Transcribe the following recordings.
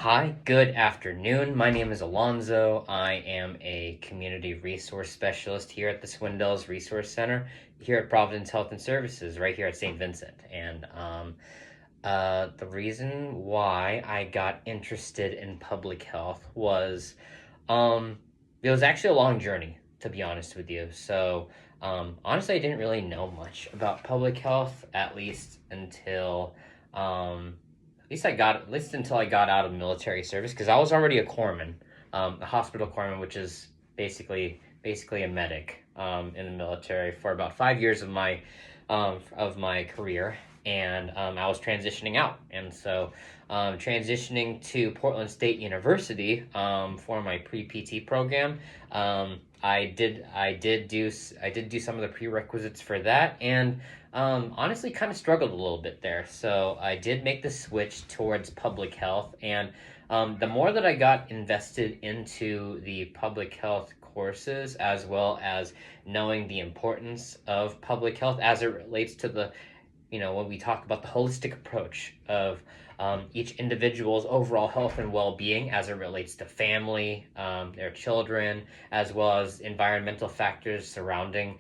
Hi, good afternoon. My name is Alonzo. I am a community resource specialist here at the Swindells Resource Center here at Providence Health and Services, right here at St. Vincent. And the reason why I got interested in public health was um, it was actually a long journey, to be honest with you. Honestly, I didn't really know much about public health, um, at least until I got out of military service, because I was already a corpsman, a hospital corpsman, which is basically a medic in the military for about 5 years of my career, and I was transitioning out, and so transitioning to Portland State University for my pre-PT program. I did do some of the prerequisites for that, and honestly kind of struggled a little bit there. So I did make the switch towards public health, and the more that I got invested into the public health courses, as well as knowing the importance of public health as it relates to when we talk about the holistic approach of each individual's overall health and well-being as it relates to family, their children, as well as environmental factors surrounding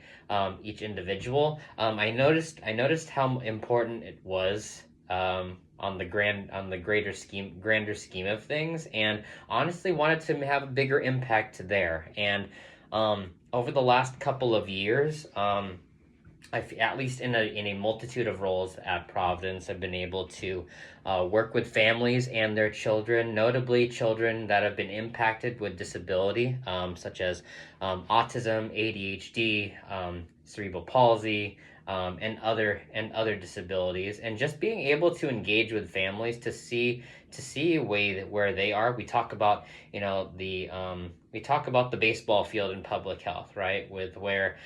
each individual. I noticed how important it was on the grander scheme of things, and honestly wanted to have a bigger impact there. And over the last couple of years, at least in a multitude of roles at Providence, I've been able to work with families and their children, notably children that have been impacted with disability, such as autism, ADHD, cerebral palsy, and other disabilities, and just being able to engage with families to see a way that where they are. We talk about we talk about the baseball field in public health, right? With where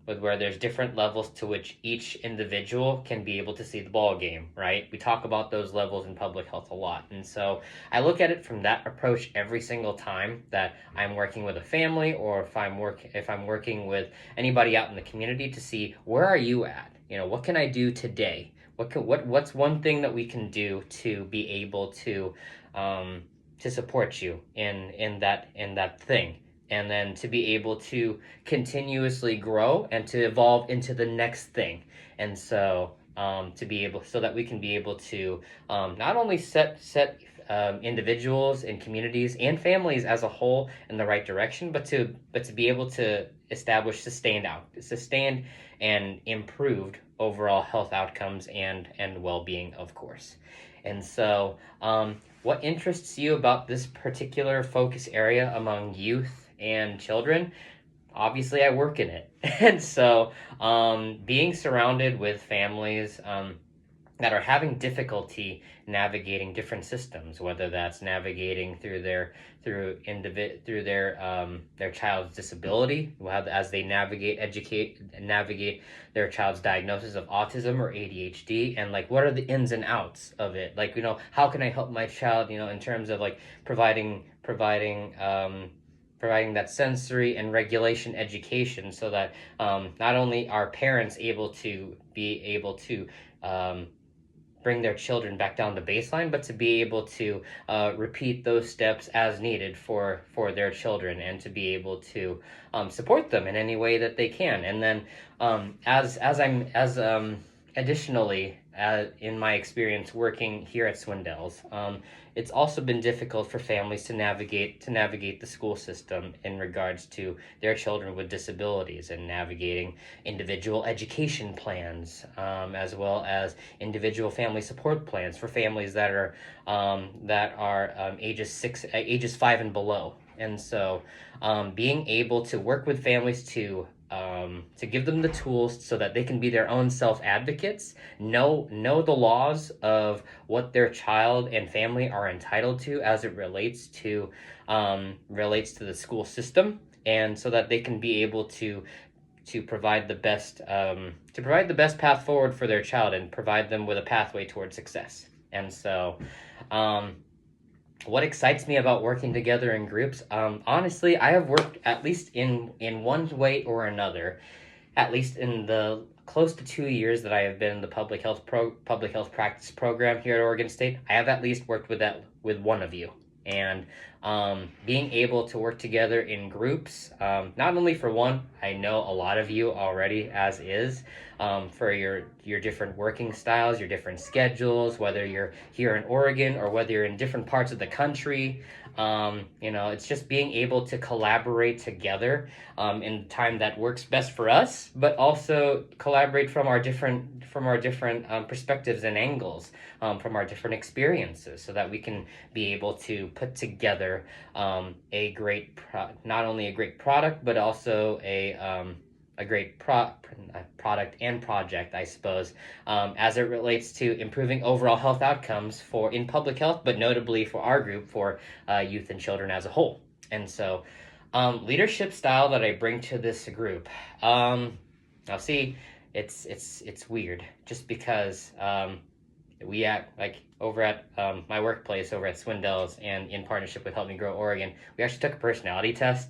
there's different levels to which each individual can be able to see the ball game, right? We talk about those levels in public health a lot. And so I look at it from that approach every single time that I'm working with a family, or if I'm working with anybody out in the community, to see, where are you at? What can I do today? What's one thing that we can do to be able to support you in that thing, and then to be able to continuously grow and to evolve into the next thing. And so to be able so that we can be able to not only set individuals and communities and families as a whole in the right direction, but to be able to establish sustained and improved overall health outcomes and well-being, of course. And so what interests you about this particular focus area among youth and children? Obviously, I work in it. And so being surrounded with families that are having difficulty navigating different systems, whether that's navigating through their child's disability, as they navigate their child's diagnosis of autism or ADHD, and like, what are the ins and outs of it? Like, how can I help my child? In terms of like providing that sensory and regulation education, so that not only are parents able to bring their children back down to baseline, but to be able to repeat those steps as needed for their children, and to be able to support them in any way that they can. And then additionally, in my experience working here at Swindells, it's also been difficult for families to navigate the school system in regards to their children with disabilities, and navigating individual education plans, as well as individual family support plans for families that are ages 5 and below. And so being able to work with families to give them the tools so that they can be their own self-advocates, know the laws of what their child and family are entitled to as it relates to the school system, and so that they can be able to provide the best path forward for their child, and provide them with a pathway towards success. And so what excites me about working together in groups? Honestly, I have worked, at least in one way or another, at least in the close to 2 years that I have been in the public health practice program here at Oregon State, I have at least worked with one of you. And being able to work together in groups, not only for one, I know a lot of you already as is, for your different working styles, your different schedules, whether you're here in Oregon or whether you're in different parts of the country. It's just being able to collaborate together in time that works best for us, but also collaborate from our different perspectives and angles, from our different experiences, so that we can be able to put together not only a great product, but also a great product and project, I suppose, as it relates to improving overall health outcomes in public health, but notably for our group, for youth and children as a whole. And so, leadership style that I bring to this group. Now, see, it's weird, just because we act like over at my workplace over at Swindells, and in partnership with Help Me Grow Oregon, we actually took a personality test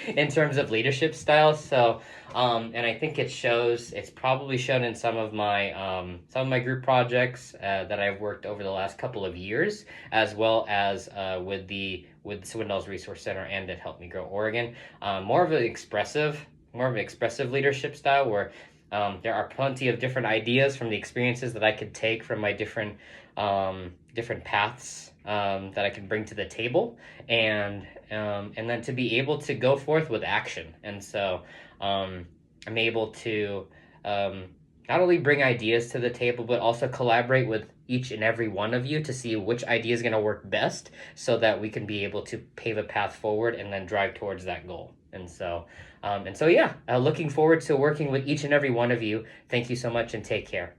in terms of leadership styles. So, and I think it's probably shown in some of my group projects that I've worked over the last couple of years, as well as with the Swindells Resource Center and at Help Me Grow Oregon. More of an expressive leadership style, where there are plenty of different ideas from the experiences that I could take from my different paths that I can bring to the table, and then to be able to go forth with action. And so I'm able to not only bring ideas to the table, but also collaborate with each and every one of you to see which idea is going to work best, so that we can be able to pave a path forward and then drive towards that goal. And so looking forward to working with each and every one of you. Thank you so much, and take care.